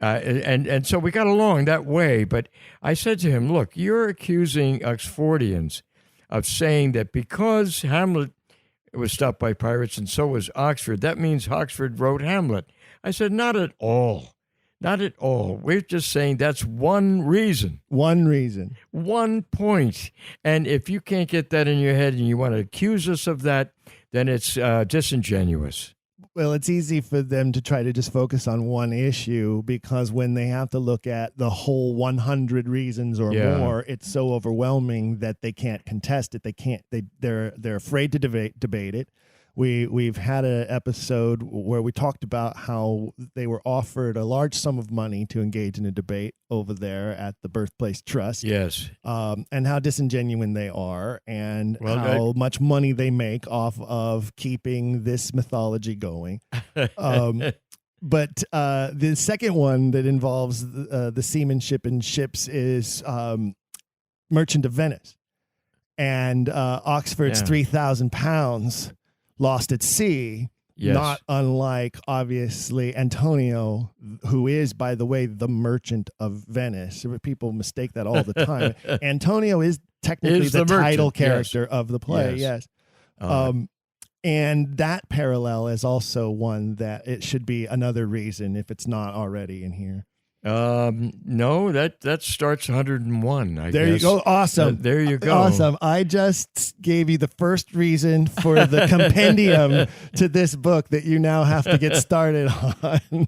and so we got along that way. But I said to him, look, you're accusing Oxfordians of saying that because Hamlet was stopped by pirates and so was Oxford, that means Oxford wrote Hamlet. I said, not at all. Not at all. We're just saying that's one reason. One reason. 1 point. And if you can't get that in your head and you want to accuse us of that, then it's disingenuous. Well, it's easy for them to try to just focus on one issue, because when they have to look at the whole 100 reasons or more, it's so overwhelming that they can't contest it. They can't. They're afraid to debate it. We've had an episode where we talked about how they were offered a large sum of money to engage in a debate over there at the Birthplace Trust. Yes. And how disingenuous they are, and how much money they make off of keeping this mythology going. But the second one that involves the seamanship and ships is Merchant of Venice. And Oxford's 3,000 pounds lost at sea, not unlike, obviously, Antonio, who is, by the way, the Merchant of Venice. People mistake that all the time. Antonio is technically the title character of the play, yes. And that parallel is also one that it should be another reason if it's not already in here. No, that starts 101, I guess. There you go. Awesome. There you go. Awesome. I just gave you the first reason for the compendium to this book that you now have to get started on.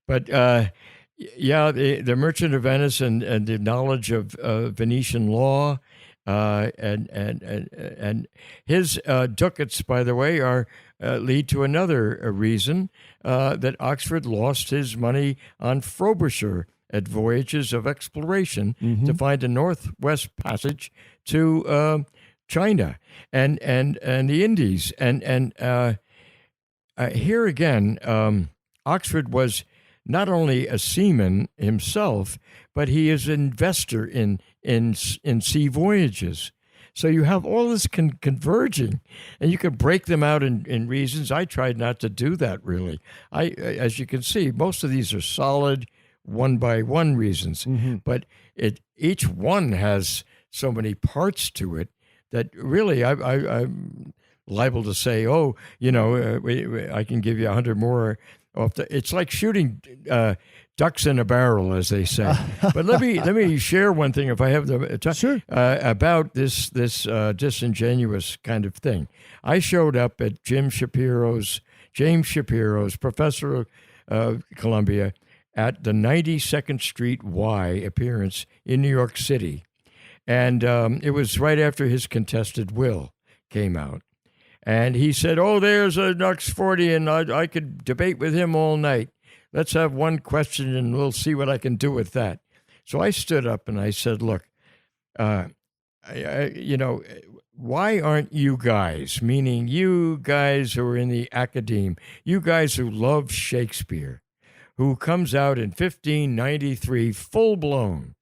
But Yeah, the Merchant of Venice and the knowledge of Venetian law, and his ducats, by the way, are lead to another reason that Oxford lost his money on Frobisher at voyages of exploration to find a northwest passage to China and the Indies, and here again, Oxford was not only a seaman himself, but he is an investor in sea voyages. So you have all this converging, and you can break them out in reasons. I tried not to do that, really. As you can see, most of these are solid one-by-one reasons, but each one has so many parts to it that really I'm liable to say, oh, I can give you 100 more. It's like shooting ducks in a barrel, as they say. But let me share one thing, if I have the time, Sure. about this disingenuous kind of thing. I showed up at James Shapiro's, professor of Columbia, at the 92nd Street Y appearance in New York City, and it was right after his contested will came out. And he said, oh, there's an Oxfordian. I could debate with him all night. Let's have one question, and we'll see what I can do with that. So I stood up and I said, look, why aren't you guys, meaning you guys who are in the academe, you guys who love Shakespeare, who comes out in 1593, full-blown,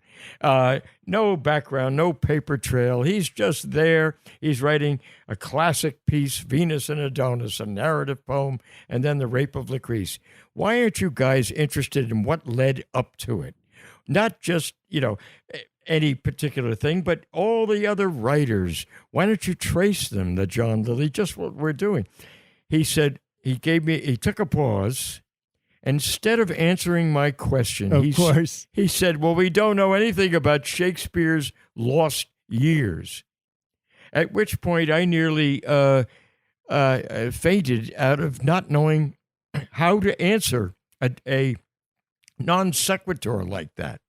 no background, no paper trail. He's just there. He's writing a classic piece, Venus and Adonis, a narrative poem, and then The Rape of Lucrece. Why aren't you guys interested in what led up to it? Not just, any particular thing, but all the other writers. Why don't you trace them, the John Lilly, just what we're doing? He said, he took a pause. Instead of answering my question, he said, well, we don't know anything about Shakespeare's lost years. At which point I nearly fainted out of not knowing how to answer a non sequitur like that.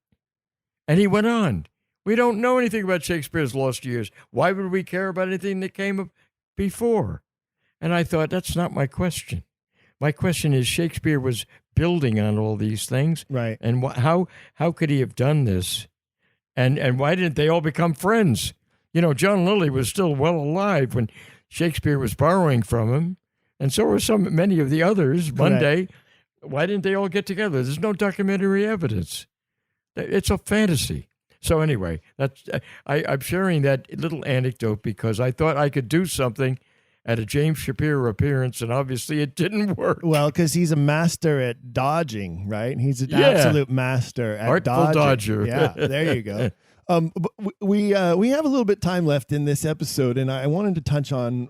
And he went on, we don't know anything about Shakespeare's lost years. Why would we care about anything that came up before? And I thought, that's not my question. My question is, Shakespeare was building on all these things, right? And how could he have done this? And why didn't they all become friends? John Lilly was still well alive when Shakespeare was borrowing from him, and so were many of the others. Monday, why didn't they all get together? There's no documentary evidence. It's a fantasy. So anyway, I'm sharing that little anecdote because I thought I could do something at a James Shapiro appearance, and obviously it didn't work. Well, because he's a master at dodging, right? He's an absolute master at Artful dodger. Yeah, there you go. We have a little bit of time left in this episode, and I wanted to touch on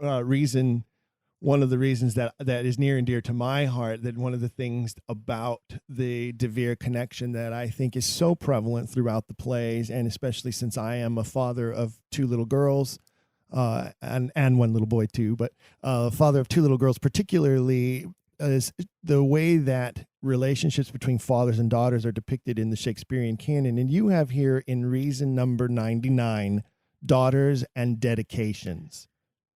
one of the reasons that is near and dear to my heart, that one of the things about the De Vere connection that I think is so prevalent throughout the plays, and especially since I am a father of two little girls, and one little boy too, but father of two little girls, particularly is the way that relationships between fathers and daughters are depicted in the Shakespearean canon. And you have here in reason number 99, daughters and dedications.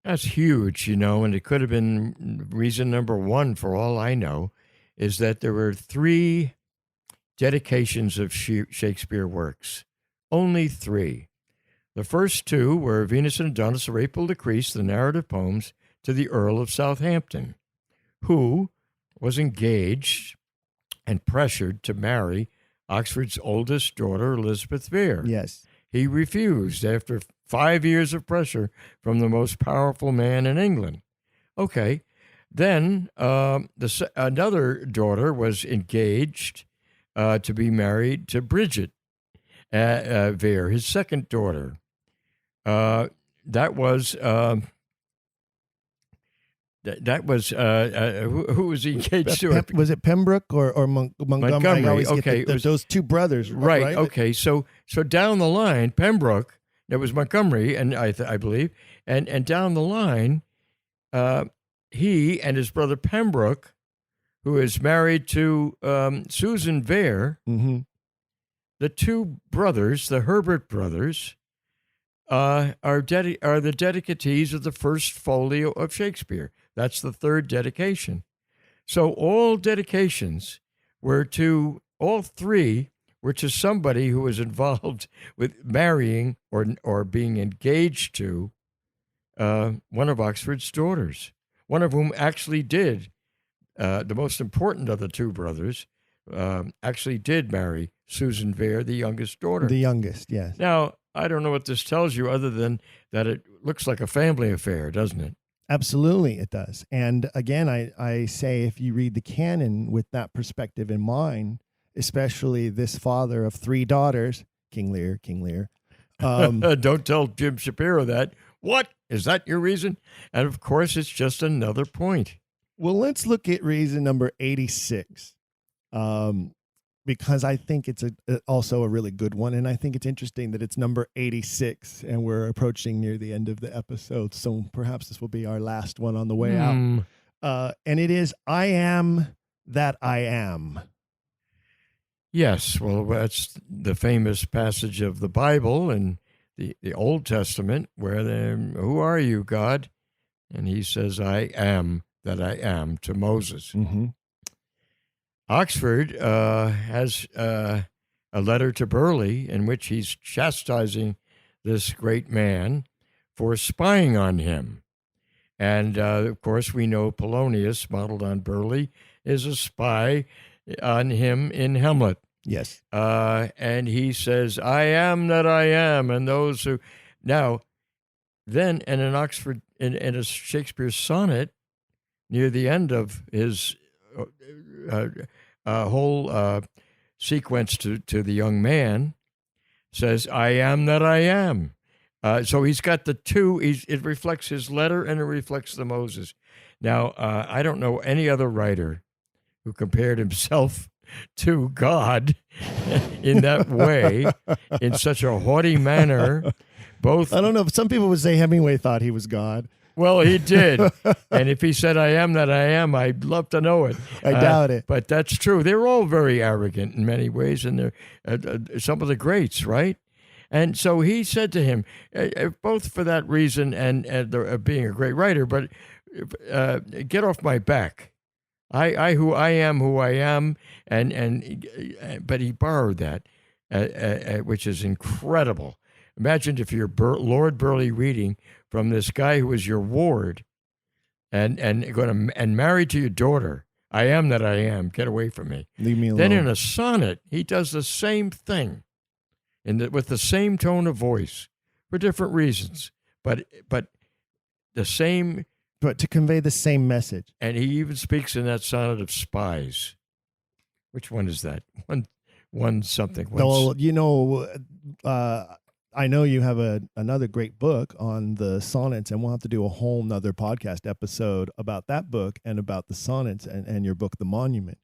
That's huge, and it could have been reason number 1 for all I know, is that there were 3 dedications of Shakespeare works. Only 3. The first 2 were Venus and Adonis, The Rape of Lucrece, the narrative poems, to the Earl of Southampton, who was engaged and pressured to marry Oxford's oldest daughter, Elizabeth Vere. Yes. He refused after 5 years of pressure from the most powerful man in England. Okay. Then another daughter was engaged to be married to Bridget Vere, his second daughter. That was who was he engaged to? Was it Pembroke or Montgomery? I always okay, get those 2 brothers, right? Okay, so down the line, Pembroke. There was Montgomery, and I believe, and down the line, he and his brother Pembroke who is married to Susan Vere. Mm-hmm. The two brothers, the Herbert brothers, are the dedicatees of the first folio of Shakespeare. That's the third dedication. So all dedications were to, all three were to somebody who was involved with marrying or being engaged to one of Oxford's daughters, one of whom actually did, the most important of the two brothers, actually did marry Susan Vere, the youngest daughter. The youngest, yes. Now, I don't know what this tells you other than that it looks like a family affair, doesn't it? Absolutely, it does. And again, I say if you read the canon with that perspective in mind, especially this father of three daughters, King Lear. Don't tell Jim Shapiro that. What? Is that your reason? And of course, it's just another point. Well, let's look at reason number 86, because I think it's also a really good one. And I think it's interesting that it's number 86 and we're approaching near the end of the episode. So perhaps this will be our last one on the way out. And it is, I am that I am. Yes, well, that's the famous passage of the Bible and the Old Testament where who are you, God? And he says, I am that I am, to Moses. Mm-hmm. Oxford has a letter to Burleigh in which he's chastising this great man for spying on him. And, of course, we know Polonius, modeled on Burleigh, is a spy on him in Hamlet. Yes. And he says, I am that I am, and those who... Now, then, in an Oxford, in a Shakespeare sonnet, near the end of his whole sequence to the young man, says, I am that I am. So he's got the two. It reflects his letter and it reflects the Moses. Now, I don't know any other writer who compared himself to God in that way, in such a haughty manner. Both. I don't know. Some people would say Hemingway thought he was God. Well, he did. And if he said, I am that I am, I'd love to know it. I doubt it. But that's true. They're all very arrogant in many ways, and they're some of the greats, right? And so he said to him, both for that reason and being a great writer, but get off my back. I am who I am, but he borrowed that, which is incredible. Imagine if you're Lord Burleigh reading from this guy who was your ward, and going to married to your daughter. I am that I am. Get away from me. Leave me alone. Then in a sonnet, he does the same thing, with the same tone of voice, for different reasons, but the same. But to convey the same message. And he even speaks in that sonnet of spies. Which one is that? One something. Well, I know you have another great book on the sonnets, and we'll have to do a whole nother podcast episode about that book and about the sonnets and your book, The Monument.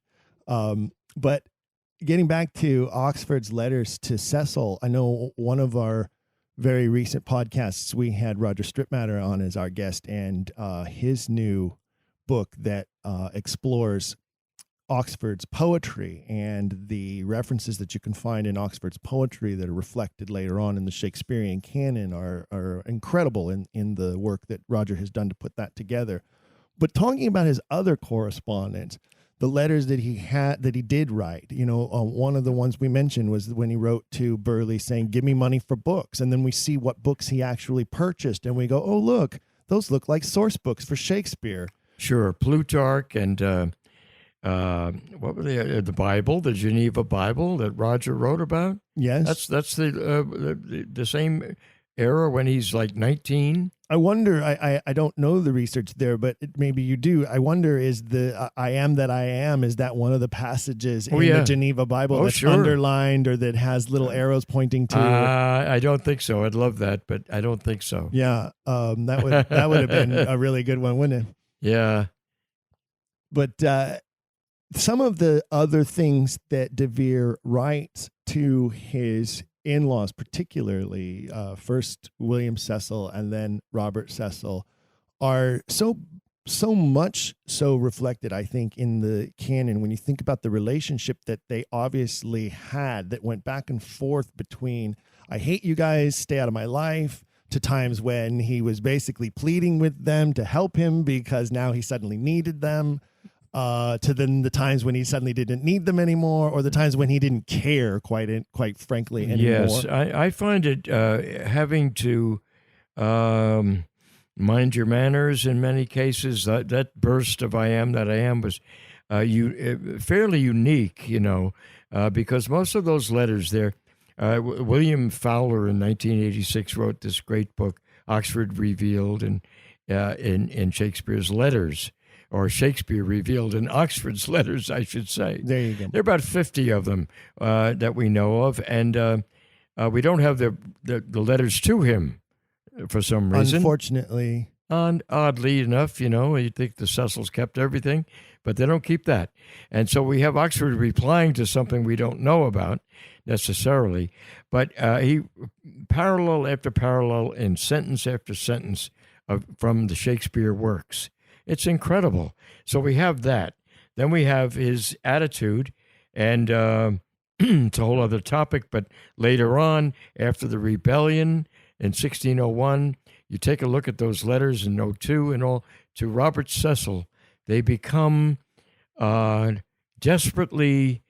But getting back to Oxford's letters to Cecil, I know one of our very recent podcasts, we had Roger Stripmatter on as our guest, and his new book that explores Oxford's poetry and the references that you can find in Oxford's poetry that are reflected later on in the Shakespearean canon are incredible in the work that Roger has done to put that together. But talking about his other correspondence, the letters that he did write, one of the ones we mentioned was when he wrote to Burleigh saying, give me money for books. And then we see what books he actually purchased. And we go, oh, look, those look like source books for Shakespeare. Sure. Plutarch and what were they? The Bible, the Geneva Bible that Roger wrote about. Yes. That's the same era when he's like 19. I wonder, I don't know the research there, but maybe you do. I wonder, is the I am that I am, is that one of the passages in the Geneva Bible that's underlined or that has little arrows pointing to? I don't think so. I'd love that, but I don't think so. Yeah, that would have been a really good one, wouldn't it? Yeah. But some of the other things that De Vere writes to his in-laws, particularly first William Cecil and then Robert Cecil, are so so much so reflected, I think, in the canon when you think about the relationship that they obviously had that went back and forth between, I hate you guys, stay out of my life, to times when he was basically pleading with them to help him because now he suddenly needed them, to then the times when he suddenly didn't need them anymore, or the times when he didn't care, quite frankly, anymore. Yes, I find it having to mind your manners in many cases. That burst of I am that I am was fairly unique, because most of those letters there, William Fowler in 1986 wrote this great book, Oxford Revealed, and in Shakespeare's letters, or Shakespeare Revealed in Oxford's letters, I should say. There you go. There are about 50 of them that we know of, and we don't have the letters to him for some reason. Unfortunately. And oddly enough, you'd think the Cecils kept everything, but they don't keep that. And so we have Oxford replying to something we don't know about necessarily, but he parallel after parallel in sentence after sentence from the Shakespeare works. It's incredible. So we have that. Then we have his attitude, and it's a whole other topic, but later on, after the rebellion in 1601, you take a look at those letters in 02 and all to Robert Cecil, they become desperately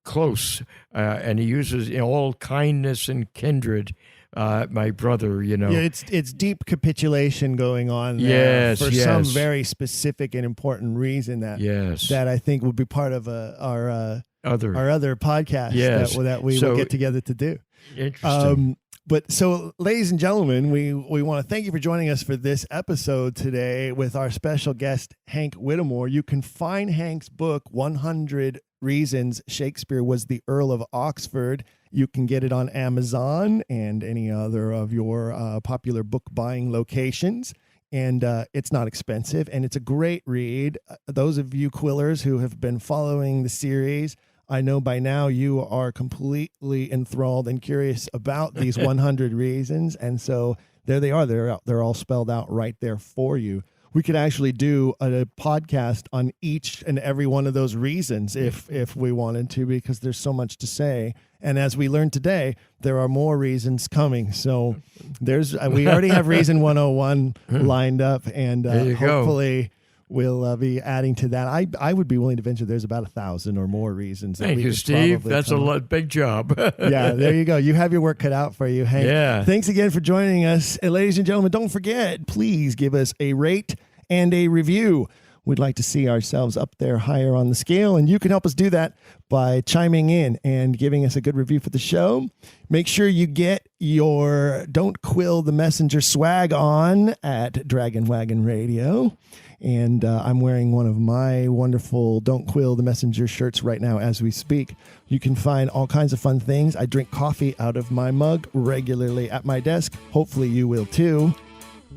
close, and he uses all kindness and kindred, my brother, Yeah, it's deep capitulation going on there. Yes, for yes. some very specific and important reason that I think will be part of our other podcast that we will get together to do. Interesting. But so, ladies and gentlemen, we want to thank you for joining us for this episode today with our special guest, Hank Whittemore. You can find Hank's book, 100 Reasons Shakespeare Was the Earl of Oxford. You can get it on Amazon and any other of your popular book buying locations. And it's not expensive, and it's a great read. Those of you Quillers who have been following the series, I know by now you are completely enthralled and curious about these 100 reasons. And so there they are. They're all spelled out right there for you. We could actually do a podcast on each and every one of those reasons if we wanted to, because there's so much to say. And as we learned today, there are more reasons coming. So we already have reason 101 lined up, and hopefully we'll be adding to that. I would be willing to venture there's about 1,000 or more reasons. Thank you, Steve. That's a big job. Yeah, there you go. You have your work cut out for you, Hank. Yeah. Thanks again for joining us. And ladies and gentlemen, don't forget, please give us a rate and a review. We'd like to see ourselves up there higher on the scale, and you can help us do that by chiming in and giving us a good review for the show. Make sure you get your Don't Quill the Messenger swag on at Dragon Wagon Radio. And I'm wearing one of my wonderful Don't Quill the Messenger shirts right now as we speak. You can find all kinds of fun things. I drink coffee out of my mug regularly at my desk. Hopefully you will too.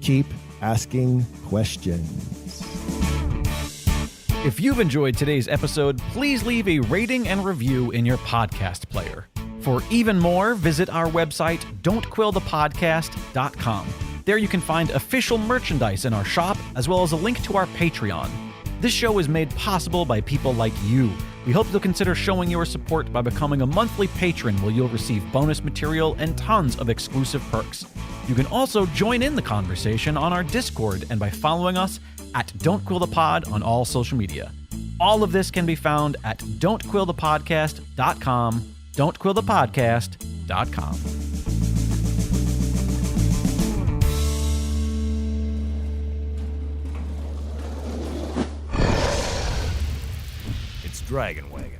Keep asking questions. If you've enjoyed today's episode, please leave a rating and review in your podcast player. For even more, visit our website, don'tquillthepodcast.com. There you can find official merchandise in our shop, as well as a link to our Patreon. This show is made possible by people like you. We hope you'll consider showing your support by becoming a monthly patron, where you'll receive bonus material and tons of exclusive perks. You can also join in the conversation on our Discord and by following us at Don't Quill the Pod on all social media. All of this can be found at don'tquillthepodcast.com, don'tquillthepodcast.com. It's Dragon Wagon.